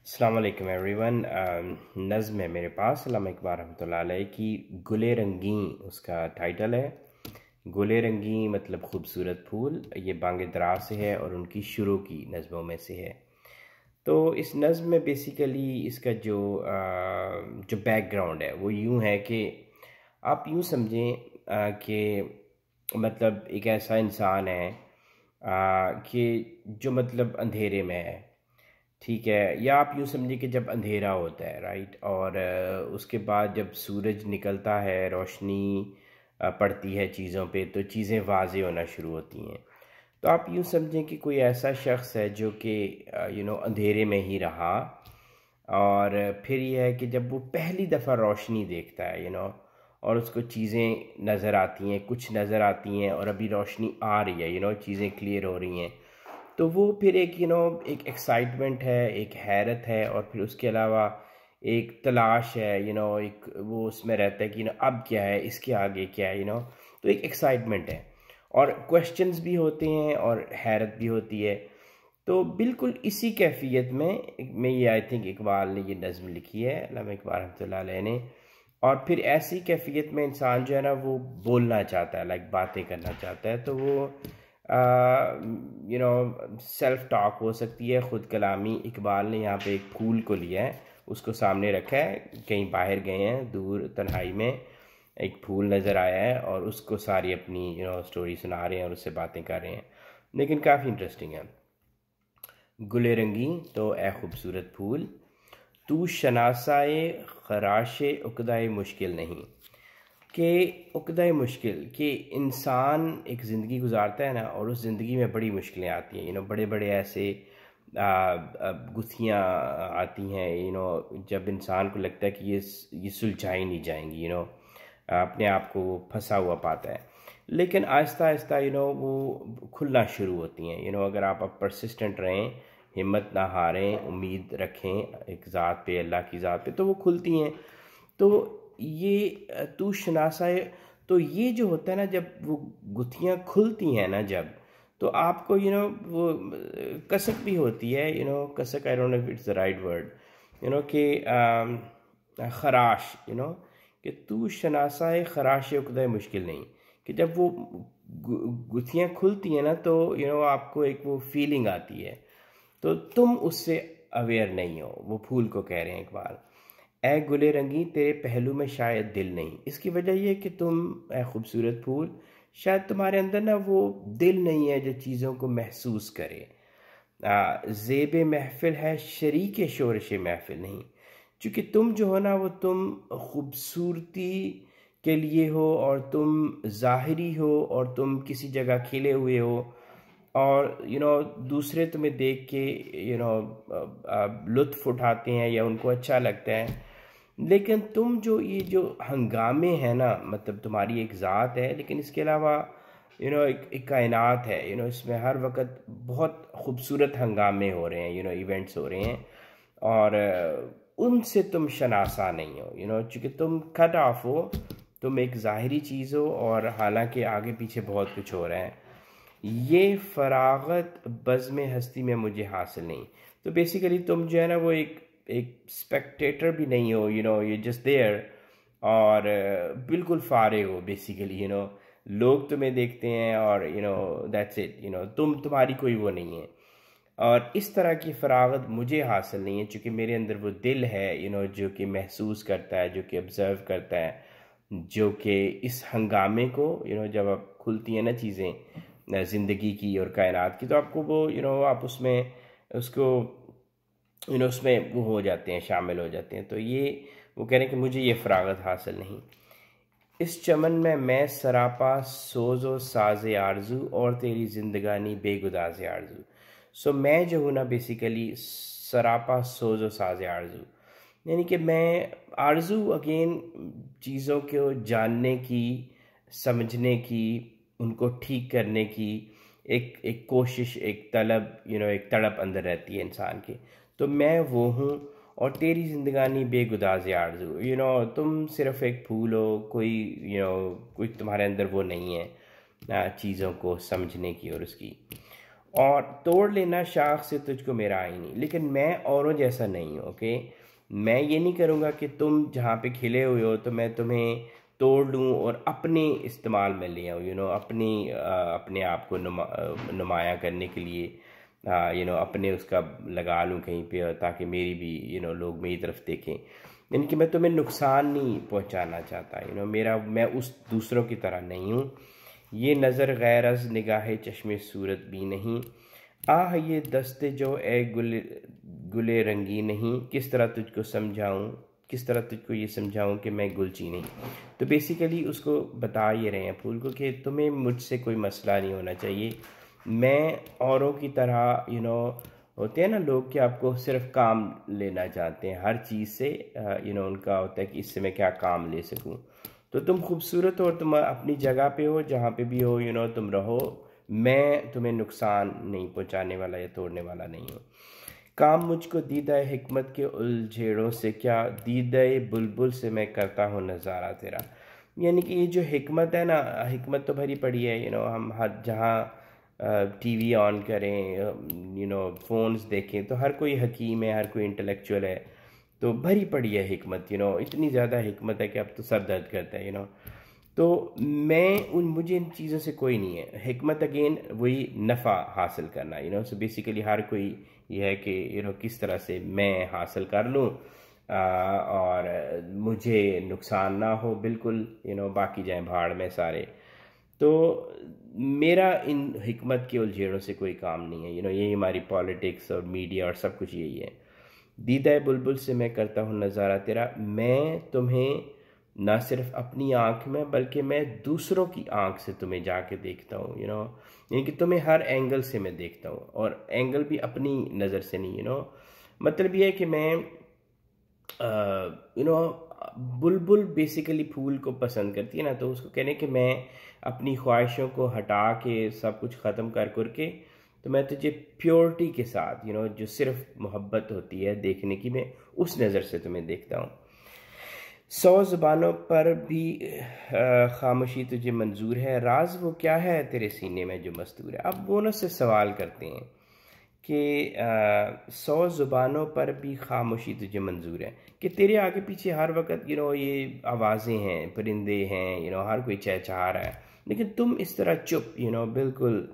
अस्सलाम वालेकुम एवरीवन। नज़्म है मेरे पास अल्लामा इकबाल रहमतुल्लाह अलैह की, गुले रंगी उसका टाइटल है। गुले रंगी मतलब खूबसूरत फूल। ये बांग दरा से है और उनकी शुरू की नज़मों में से है। तो इस नज़्म में बेसिकली इसका जो बैकग्राउंड है वो यूँ है कि आप यूँ समझें कि मतलब एक ऐसा इंसान है कि जो मतलब अंधेरे में है, ठीक है। या आप यूँ समझिए कि जब अंधेरा होता है, राइट, और उसके बाद जब सूरज निकलता है, रोशनी पड़ती है चीज़ों पे, तो चीज़ें वाज़ेह होना शुरू होती हैं। तो आप यूँ समझें कि कोई ऐसा शख्स है जो कि अंधेरे में ही रहा, और फिर यह है कि जब वो पहली दफ़ा रोशनी देखता है, और उसको चीज़ें नज़र आती हैं, कुछ नज़र आती हैं, और अभी रोशनी आ रही है, चीज़ें क्लियर हो रही हैं, तो वो फिर एक एक एक्साइटमेंट है, एक हैरत है, और फिर उसके अलावा एक तलाश है, एक वो उसमें रहता है कि अब क्या है, इसके आगे क्या है, तो एक एक्साइटमेंट है, और क्वेश्चंस भी होते हैं और हैरत भी होती है। तो बिल्कुल इसी कैफियत में ये आई थिंक इकबाल ने ये नज़्म लिखी है, अल्लामा इकबाल रहमतुल्लाह अलैह ने। और फिर ऐसी कैफियत में इंसान जो है ना वो बोलना चाहता है, लाइक बातें करना चाहता है, तो वो सेल्फ टॉक हो सकती है, ख़ुद कलामी। इकबाल ने यहाँ पे एक फूल को लिया है, उसको सामने रखा है, कहीं बाहर गए हैं दूर तन्हाई में, एक फूल नज़र आया है और उसको सारी अपनी स्टोरी सुना रहे हैं और उससे बातें कर रहे हैं। लेकिन काफ़ी इंटरेस्टिंग है। गुले रंगी तो ए खूबसूरत फूल, तू शनासाए खराशे उकदाए मुश्किल नहीं। कि उकदाए मुश्किल कि इंसान एक ज़िंदगी गुजारता है ना, और उस ज़िंदगी में बड़ी मुश्किलें आती हैं, बड़े बड़े ऐसे गुत्थियाँ आती हैं, जब इंसान को लगता है कि ये सुलझाई नहीं जाएंगी, अपने आप को वो फंसा हुआ पाता है। लेकिन आहिस्ता आहिस्ता वो खुलना शुरू होती हैं, अगर आप परसिस्टेंट रहें, हिम्मत ना हारें, उम्मीद रखें एक ज़ात पे, अल्लाह की ज़ात पे, तो वो खुलती हैं। तो ये तू शनासा है, तो ये जो होता है ना, जब वो गुत्थियाँ खुलती हैं ना, जब, तो आपको वो कसक भी होती है, कसक, I don't know if it's the right word, कि खराश, कि तू शनासा खराश उकदा मुश्किल नहीं, कि जब वो गुत्थियाँ खुलती हैं ना, तो आपको एक वो फीलिंग आती है, तो तुम उससे अवेयर नहीं हो। वो फूल को कह रहे हैं इकबाल, ए गुले रंगी तेरे पहलू में शायद दिल नहीं। इसकी वजह यह कि तुम, ए खूबसूरत फूल, शायद तुम्हारे अंदर ना वो दिल नहीं है जो चीज़ों को महसूस करे। ज़ेब महफिल है शरीक शोरश महफिल नहीं, चूँकि तुम जो हो ना, वो तुम खूबसूरती के लिए हो, और तुम ज़ाहिरी हो, और तुम किसी जगह खिले हुए हो, और दूसरे तुम्हें देख के लुत्फ़ उठाते हैं या उनको अच्छा लगता है। लेकिन तुम जो ये जो हंगामे हैं ना, मतलब तुम्हारी एक ज़ात है, लेकिन इसके अलावा एक कायनात है, इसमें हर वक्त बहुत खूबसूरत हंगामे हो रहे हैं, इवेंट्स हो रहे हैं, और उनसे तुम शनासा नहीं हो, चूँकि तुम कट ऑफ हो, तुम एक ज़ाहिरी चीज़ हो, और हालांकि आगे पीछे बहुत कुछ हो रहा है। ये फरागत बज़्म हस्ती में मुझे हासिल नहीं। तो बेसिकली तुम जो है ना वो एक एक स्पेक्टेटर भी नहीं हो, ये जस्ट देयर, और बिल्कुल फारे हो बेसिकली, लोग तुम्हें देखते हैं, और दैट्स इट, तुम्हारी कोई वो नहीं है। और इस तरह की फरागत मुझे हासिल नहीं है, चूँकि मेरे अंदर वो दिल है, जो कि महसूस करता है, जो कि ऑब्ज़र्व करता है, जो कि इस हंगामे को, जब आप खुलती हैं ना चीज़ें ज़िंदगी की और कायनात की, तो आपको वो आप उसमें उसको उसमें वो हो जाते हैं, शामिल हो जाते हैं। तो ये वो कह रहे हैं कि मुझे ये फरागत हासिल नहीं। इस चमन में मैं सरापा सोज़ो साज़े आरज़ू, और तेरी ज़िंदगानी बेगुदाज़े आरज़ू। सो मैं जो हूँ ना बेसिकली सरापा सोज़ो साज़े आरज़ू, यानी कि मैं आरज़ू, अगेन, चीज़ों को जानने की, समझने की, उनको ठीक करने की एक एक कोशिश, एक तलब, एक तड़प अंदर रहती है इंसान की। तो मैं वो हूँ, और तेरी ज़िंदगानी बेगुदाज़ आरज़ू, तुम सिर्फ़ एक फूल हो, कोई कोई तुम्हारे अंदर वो नहीं है चीज़ों को समझने की और उसकी। और तोड़ लेना शाख से तुझको मेरा आई नहीं, लेकिन मैं औरों जैसा नहीं हूँ। ओके, मैं ये नहीं करूँगा कि तुम जहाँ पे खिले हुए हो तो मैं तुम्हें तोड़ लूँ और अपने इस्तेमाल में ले आऊँ, अपने आप को नुमाया करने के लिए, अपने उसका लगा लूँ कहीं पे, ताकि मेरी भी लोग मेरी तरफ देखें। यानी कि मैं तुम्हें नुकसान नहीं पहुँचाना चाहता, मेरा मैं उस दूसरों की तरह नहीं हूँ। ये नज़र गैरज निगाह चश्मे सूरत भी नहीं, आह ये दस्ते जो ए गुले रंगी नहीं, किस तरह तुझको समझाऊं, किस तरह तुझको ये समझाऊं कि मैं गुलची नहीं। तो बेसिकली उसको बता ये रहे हैं फूल को कि तुम्हें मुझसे कोई मसला नहीं होना चाहिए, मैं औरों की तरह होते हैं ना लोग कि आपको सिर्फ काम लेना चाहते हैं हर चीज़ से, उनका होता है कि इससे मैं क्या काम ले सकूं। तो तुम खूबसूरत हो, तुम अपनी जगह पे हो, जहाँ पे भी हो तुम रहो, मैं तुम्हें नुकसान नहीं पहुँचाने वाला या तोड़ने वाला नहीं हूँ। काम मुझको दीदाए हिकमत के उलझेड़ों से क्या, दीदाए बुलबुल से मैं करता हूँ नज़ारा तेरा। यानी कि ये जो हिकमत है ना, हिकमत तो भरी पड़ी है, हम हर जहाँ टीवी ऑन करें, फ़ोन्स देखें तो हर कोई हकीम है, हर कोई इंटेलेक्चुअल है, तो भरी पड़ी है हिकमत, इतनी ज़्यादा हिकमत है कि अब तो सर दर्द करता है। तो मुझे इन चीज़ों से कोई नहीं है। हिकमत अगेन वही नफ़ा हासिल करना, सो बेसिकली हर कोई ये है कि किस तरह से मैं हासिल कर लूँ और मुझे नुकसान ना हो बिल्कुल, बाकी जाएं भाड़ में सारे। तो मेरा इन हिकमत के उलझेड़ों से कोई काम नहीं है, यही हमारी पॉलिटिक्स और मीडिया और सब कुछ यही है। दीदाए बुलबुल से मैं करता हूँ नज़ारा तेरा, मैं तुम्हें ना सिर्फ अपनी आँख में बल्कि मैं दूसरों की आँख से तुम्हें जाके देखता हूँ, यानी कि तुम्हें हर एंगल से मैं देखता हूँ, और एंगल भी अपनी नज़र से नहीं, मतलब ये है कि मैं बुलबुल बेसिकली फूल को पसंद करती है ना, तो उसको कहने कि मैं अपनी ख्वाहिशों को हटा के सब कुछ ख़त्म कर के तो मैं तुझे प्योरिटी के साथ जो सिर्फ मोहब्बत होती है देखने की, मैं उस नज़र से तुम्हें देखता हूँ। 100 ज़ुबानों पर भी खामोशी तुझे मंजूर है, राज वो क्या है तेरे सीने में जो मस्तूर है। अब वो ना से सवाल करते हैं कि 100 ज़ुबानों पर भी खामोशी तुझे मंजूर है, कि तेरे आगे पीछे हर वक्त ये आवाज़ें हैं, परिंदे हैं, हर कोई चहचहा रहा है, लेकिन तुम इस तरह चुप, बिल्कुल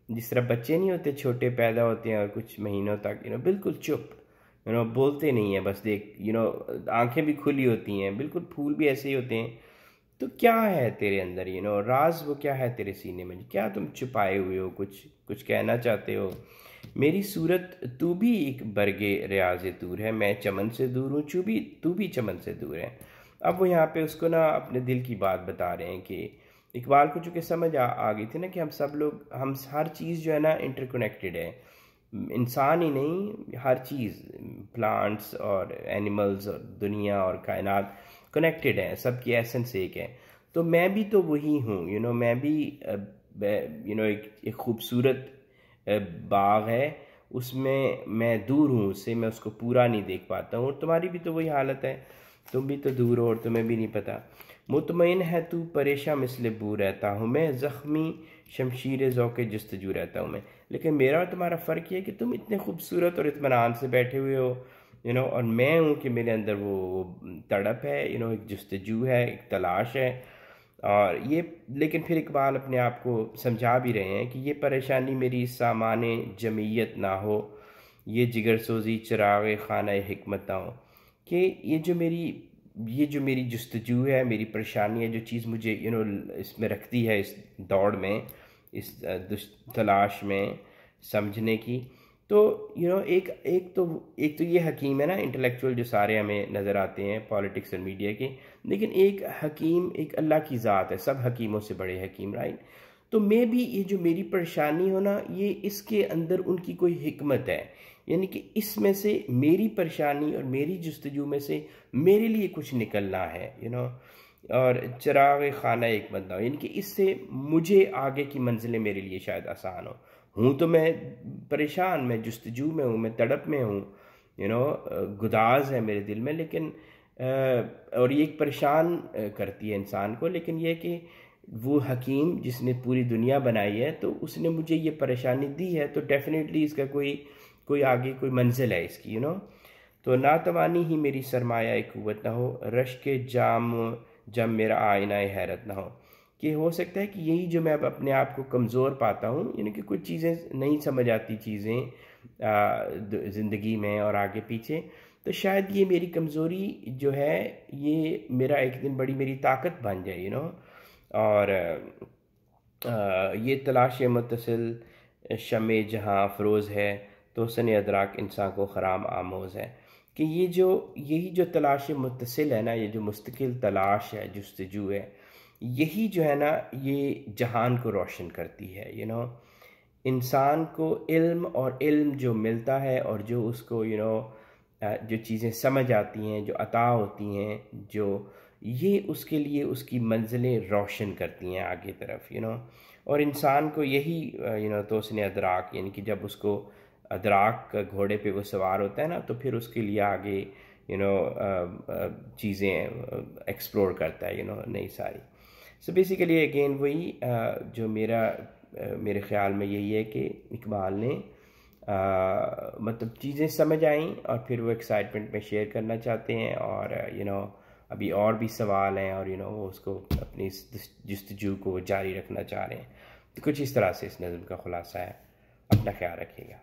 जिस तरह बच्चे नहीं होते, छोटे पैदा होते हैं और कुछ महीनों तक बिल्कुल चुप, बोलते नहीं है, बस देख आंखें भी खुली होती हैं, बिल्कुल फूल भी ऐसे ही होते हैं। तो क्या है तेरे अंदर, राज वो क्या है तेरे सीने में, क्या तुम छुपाए हुए हो, कुछ कुछ कहना चाहते हो। मेरी सूरत तू भी एक बरगे रियाज दूर है, मैं चमन से दूर हूँ, तू भी चमन से दूर है। अब वो यहाँ पे उसको ना अपने दिल की बात बता रहे हैं कि इकबाल को चूँकि समझ आ गई थी ना कि हम हर चीज़ जो है ना इंटरकनेक्टेड है, इंसान ही नहीं, हर चीज़, प्लांट्स और एनिमल्स और दुनिया और कायनात कनेक्टेड है, सबकी एसेंस एक है। तो मैं भी तो वही हूँ, मैं भी एक खूबसूरत बाग है, उसमें मैं दूर हूँ उससे, मैं उसको पूरा नहीं देख पाता हूँ, और तुम्हारी भी तो वही हालत है, तुम भी तो दूर हो और तुम्हें भी नहीं पता। मुतमईन है तू परेशान मिसले बू रहता हूँ मैं, ज़ख्मी शमशीर ज़ौक़े जस्तजू रहता हूँ मैं। लेकिन मेरा और तुम्हारा फ़र्क ये है कि तुम इतने खूबसूरत और इत्मीनान से बैठे हुए हो, और मैं हूँ कि मेरे अंदर वो तड़प है, एक जस्तजू है, एक तलाश है। और ये लेकिन फिर इकबाल अपने आप को समझा भी रहे हैं कि ये परेशानी मेरी सामाने जमीयत ना हो, ये जिगर सोज़ी चिराग खाना हिकमत ना हो, कि ये जो मेरी जस्तजू है, मेरी परेशानी है, जो चीज़ मुझे इसमें रखती है, इस दौड़ में, इस तलाश में समझने की। तो एक तो ये हकीम है ना इंटेलेक्चुअल, जो सारे हमें नज़र आते हैं पॉलिटिक्स और मीडिया के, लेकिन एक हकीम एक अल्लाह की ज़ात है, सब हकीमों से बड़े हकीम, राइट। तो मैं भी ये जो मेरी परेशानी हो ना, ये इसके अंदर उनकी कोई हिकमत है, यानी कि इसमें से मेरी परेशानी और मेरी जस्तजू में से मेरे लिए कुछ निकलना है, और चिराग खाना एक बंदा हो, यानी कि इससे मुझे आगे की मंजिलें मेरे लिए शायद आसान हो। हूँ तो मैं परेशान, मैं जस्तजू में हूँ, मैं तड़प में हूँ, गुदाज है मेरे दिल में, लेकिन और ये एक परेशान करती है इंसान को, लेकिन ये कि वो हकीम जिसने पूरी दुनिया बनाई है तो उसने मुझे ये परेशानी दी है, तो डेफिनेटली इसका कोई कोई आगे कोई मंजिल है इसकी, तो नातवानी ही मेरी सरमाया एक क़ुव्वत ना हो, रश के जाम जब मेरा आईना हैरत ना हो। कि हो सकता है कि यही जो मैं अब अपने आप को कमज़ोर पाता हूँ, यानी कि कुछ चीज़ें नहीं समझ आती चीज़ें ज़िंदगी में और आगे पीछे, तो शायद ये मेरी कमज़ोरी जो है ये मेरा एक दिन बड़ी मेरी ताकत बन जाए, और ये तलाश मुतसिल शमे जहाँ अफरोज़ है तो सन अदराक इंसान को ख़राम आमोज़ है। कि यही जो तलाश मुतसिल है ना, ये जो मुस्तकिल तलाश है, जुस्तजू है, यही जो है ना ये जहान को रोशन करती है। इंसान को इल्म और इल्म जो मिलता है और जो उसको जो चीज़ें समझ आती हैं, जो अता होती हैं, जो ये उसके लिए उसकी मंजिलें रोशन करती हैं आगे तरफ, और इंसान को यही तो उसने अदराक, यानी कि जब उसको अदराक का घोड़े पे वो सवार होता है ना, तो फिर उसके लिए आगे चीज़ें एक्सप्लोर करता है, नई सारी। सो बेसिकली अगेन वही जो मेरे ख़्याल में यही है कि इकबाल ने मतलब चीज़ें समझ आईं और फिर वो एक्साइटमेंट में शेयर करना चाहते हैं, और अभी और भी सवाल हैं, और वो उसको अपनी जस्तजू को वो जारी रखना चाह रहे हैं। तो कुछ इस तरह से इस नज़्म का ख़ुलासा है। अपना ख्याल रखिएगा।